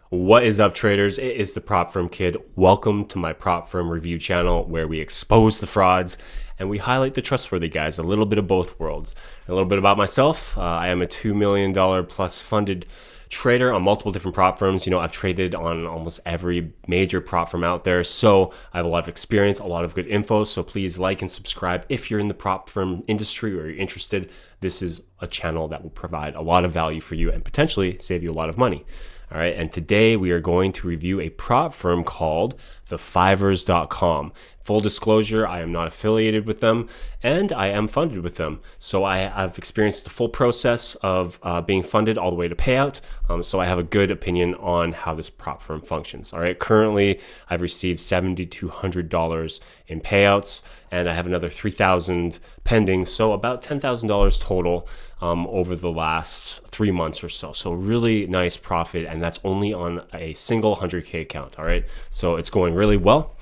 What is up, traders? It is the Prop Firm Kid. Welcome to my Prop Firm review channel where we expose the frauds and we highlight the trustworthy guys, a little bit of both worlds. A little bit about myself. I am a $2 million plus funded trader on multiple different prop firms. You know, I've traded on almost every major prop firm out there. So I have a lot of experience, a lot of good info. So please like and subscribe if you're in the prop firm industry or you're interested. This is a channel that will provide a lot of value for you and potentially save you a lot of money. All right, and today we are going to review a prop firm called thefivers.com. Full disclosure, I am not affiliated with them and I am funded with them. So I've experienced the full process of being funded all the way to payout. So I have a good opinion on how this prop firm functions. All right, currently I've received $7,200 in payouts and I have another $3,000 pending. So about $10,000 total over the last 3 months or so. So really nice profit, and that's only on a single 100K account. All right, so it's going really well.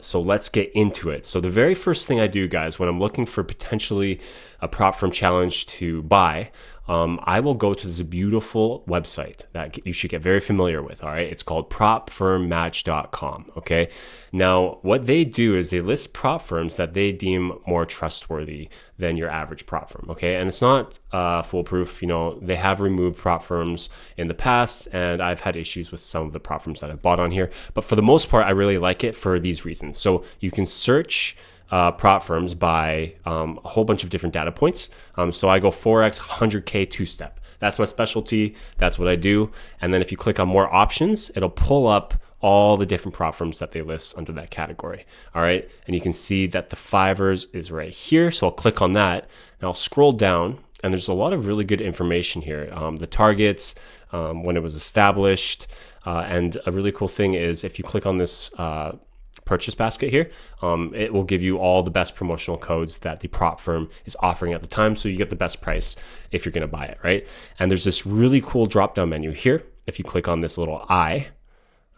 So let's get into it. So the very first thing I do, guys, when I'm looking for potentially a prop firm challenge to buy, I will go to this beautiful website that you should get very familiar with. All right, it's called propfirmmatch.com. Okay, now what they do is they list prop firms that they deem more trustworthy than your average prop firm. Okay, and it's not foolproof. You know, they have removed prop firms in the past, and I've had issues with some of the prop firms that I've bought on here. But for the most part, I really like it for these reasons. So you can search prop firms by a whole bunch of different data points. So I go Forex, 100K, two-step. That's my specialty. That's what I do. And then if you click on more options, it'll pull up all the different prop firms that they list under that category. All right. And you can see that the Fivers is right here. So I'll click on that and I'll scroll down, and there's a lot of really good information here. The targets, when it was established. And a really cool thing is if you click on this purchase basket here, it will give you all the best promotional codes that the prop firm is offering at the time, so you get the best price if you're going to buy it, right? And there's this really cool drop down menu here if you click on this little eye.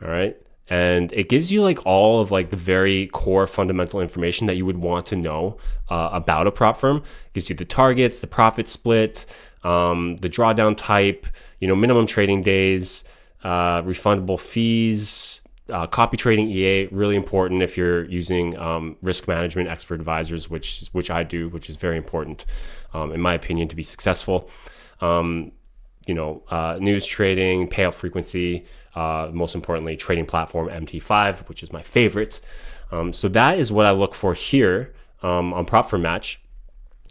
All right, and it gives you like all of like the very core fundamental information that you would want to know about a prop firm. It gives you the targets, the profit split, the drawdown type, you know, minimum trading days, refundable fees, copy trading EA, really important if you're using risk management expert advisors, which I do, which is very important in my opinion to be successful. News trading, payout frequency, most importantly, trading platform MT5, which is my favorite. So that is what I look for here on Prop Firm Match.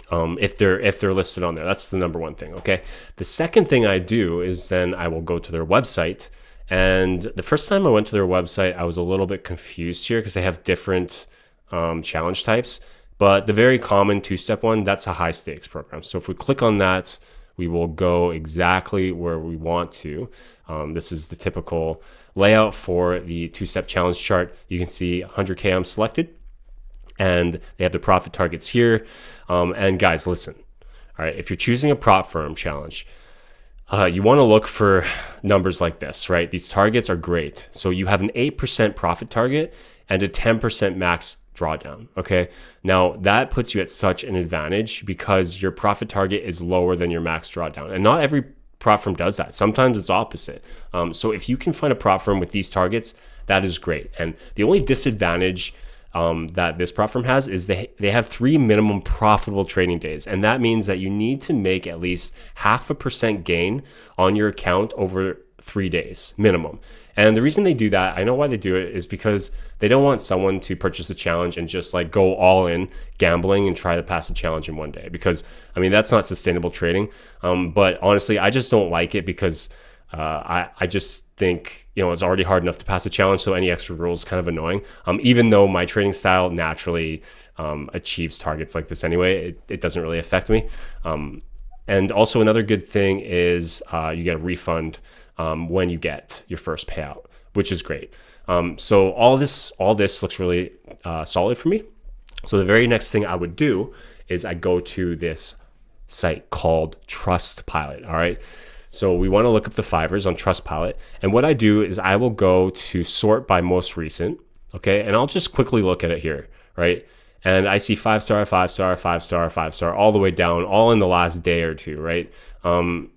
If they're listed on there, that's the number one thing. Okay. The second thing I do is then I will go to their website. And the first time I went to their website, I was a little bit confused here because they have different challenge types. But the very common two-step one, that's a high stakes program. So if we click on that, we will go exactly where we want to. This is the typical layout for the two-step challenge chart. You can see 100K I'm selected, and they have the profit targets here. And guys, listen. All right, if you're choosing a prop firm challenge, you want to look for numbers like this, right? These targets are great. So you have an 8% profit target and a 10% max drawdown. Okay. Now that puts you at such an advantage because your profit target is lower than your max drawdown. And not every prop firm does that. Sometimes it's opposite. So if you can find a prop firm with these targets, that is great. And the only disadvantage that this prop firm has is they have 3 minimum profitable trading days. And that means that you need to make at least 0.5% gain on your account over 3 days minimum. And the reason they do that, I know why they do it, is because they don't want someone to purchase a challenge and just like go all in gambling and try to pass a challenge in one day, because I mean, that's not sustainable trading. But honestly, I just don't like it because I just think, you know, it's already hard enough to pass a challenge. So any extra rule is kind of annoying. Even though my trading style naturally achieves targets like this anyway, it doesn't really affect me. And also another good thing is you get a refund when you get your first payout, which is great. So all this looks really solid for me. So the very next thing I would do is I go to this site called Trustpilot. All right. So we want to look up the Fivers on Trustpilot. And what I do is I will go to sort by most recent. Okay. And I'll just quickly look at it here. Right. And I see 5-star, 5-star, 5-star, 5-star, all the way down, all in the last day or two, right?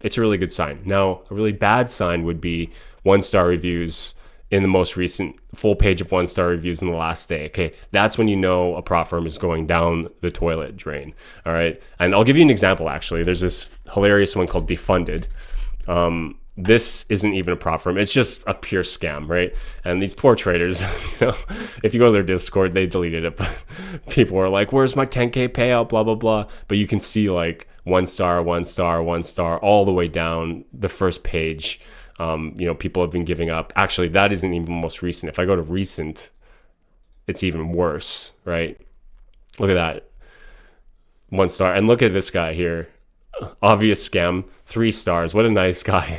It's a really good sign. Now, a really bad sign would be 1-star reviews in the most recent full page of 1-star reviews in the last day. Okay, that's when you know a prop firm is going down the toilet drain. All right, and I'll give you an example. Actually, there's this hilarious one called Defunded. This isn't even a prop firm. It's just a pure scam, right? And these poor traders, if you go to their Discord, they deleted it. But people are like, where's my 10K payout, blah, blah, blah. But you can see like 1-star, 1-star, 1-star, all the way down the first page. People have been giving up. Actually, that isn't even most recent. If I go to recent, it's even worse, right? Look at that. 1-star. And look at this guy here. Obvious scam, 3 stars. What a nice guy.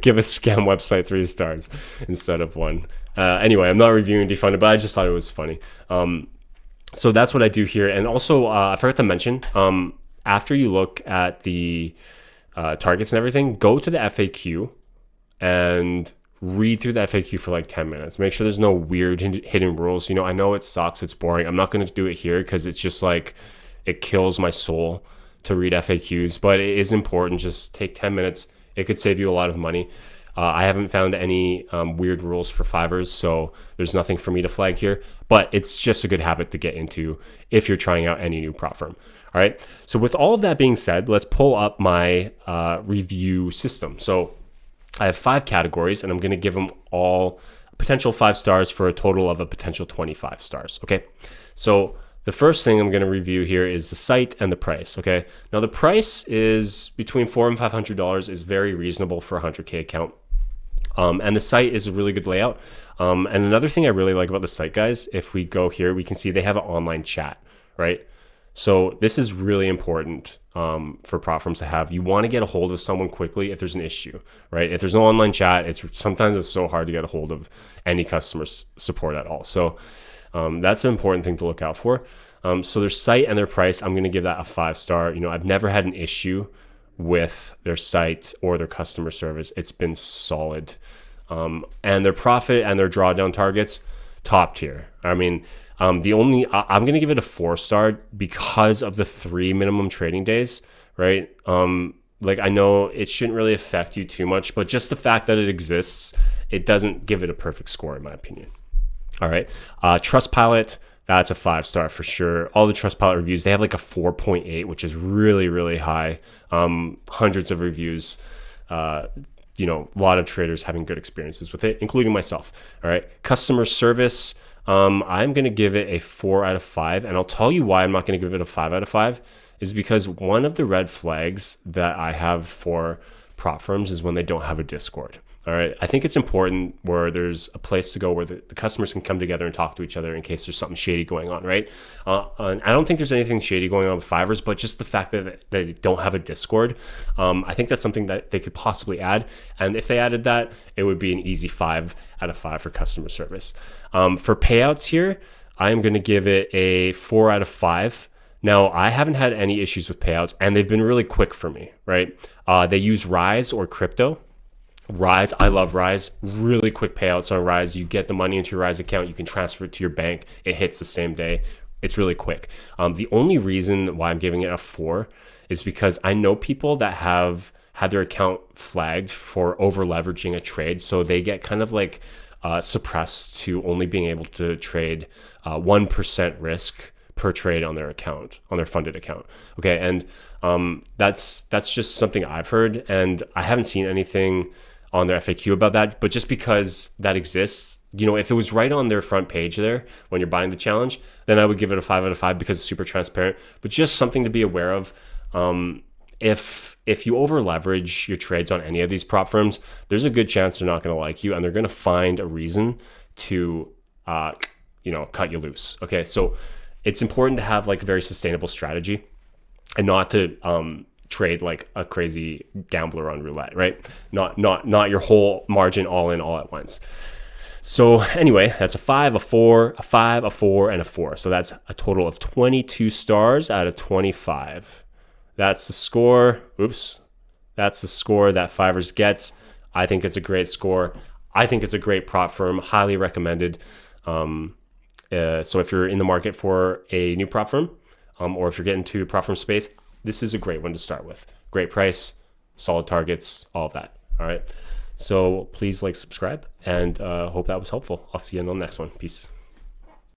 Give a scam website 3 stars instead of 1. Anyway, I'm not reviewing Defunded, but I just thought it was funny. So that's what I do here. And also, I forgot to mention, after you look at the targets and everything, go to the FAQ and read through the FAQ for like 10 minutes. Make sure there's no weird hidden rules. I know it sucks. It's boring. I'm not going to do it here because it's just like, it kills my soul to read FAQs, but it is important. Just take 10 minutes. It could save you a lot of money. I haven't found any weird rules for Fivers, so there's nothing for me to flag here, but it's just a good habit to get into if you're trying out any new prop firm. All right. So with all of that being said, let's pull up my review system. So I have 5 categories, and I'm going to give them all potential 5 stars for a total of a potential 25 stars. Okay. So the first thing I'm going to review here is the site and the price. Okay. Now the price is between $400 and $500, is very reasonable for a 100K account. And the site is a really good layout. And another thing I really like about the site, guys, if we go here, we can see they have an online chat, right? So this is really important for prop firms to have. You want to get a hold of someone quickly if there's an issue, right? If there's no online chat, sometimes it's so hard to get a hold of any customer support at all. So that's an important thing to look out for. So their site and their price, I'm going to give that a 5-star. I've never had an issue with their site or their customer service. It's been solid. And their profit and their drawdown targets, top tier. I mean, I'm going to give it a 4-star because of the 3 minimum trading days, right? I know it shouldn't really affect you too much, but just the fact that it exists, it doesn't give it a perfect score in my opinion. All right. Trustpilot, that's a 5-star for sure. All the Trustpilot reviews, they have like a 4.8, which is really, really high. Hundreds of reviews, a lot of traders having good experiences with it, including myself. All right. Customer service, I'm going to give it a 4 out of 5. And I'll tell you why I'm not going to give it a 5 out of 5 is because one of the red flags that I have for prop firms is when they don't have a Discord. All right. I think it's important where there's a place to go where the customers can come together and talk to each other in case there's something shady going on, right? And I don't think there's anything shady going on with Fivers, but just the fact that they don't have a Discord, I think that's something that they could possibly add. And if they added that, it would be an easy 5 out of 5 for customer service. For payouts here, I am going to give it a 4 out of 5. Now, I haven't had any issues with payouts, and they've been really quick for me, right? They use Rise or crypto. Rise, I love Rise. Really quick payouts on Rise. You get the money into your Rise account, you can transfer it to your bank. It hits the same day. It's really quick. The only reason why I'm giving it a 4 is because I know people that have had their account flagged for over leveraging a trade, so they get kind of like suppressed to only being able to trade 1% risk per trade on their account, on their funded account. Okay, and that's just something I've heard, and I haven't seen anything on their FAQ about that, but just because that exists, if it was right on their front page there when you're buying the challenge, then I would give it a 5 out of 5 because it's super transparent. But just something to be aware of. If you over leverage your trades on any of these prop firms, there's a good chance they're not going to like you, and they're going to find a reason to cut you loose. Okay, so it's important to have like a very sustainable strategy and not to trade like a crazy gambler on roulette, right? Not your whole margin all in all at once. So anyway, that's a 5, a 4, a 5, a 4, and a 4. So that's a total of 22 stars out of 25. That's the score. That's the score that Fivers gets. I think it's a great score. I think it's a great prop firm. Highly recommended. So if you're in the market for a new prop firm, or if you're getting to prop firm space, this is a great one to start with. Great price, solid targets, all of that. All right. So please like, subscribe, and hope that was helpful. I'll see you in the next one. Peace.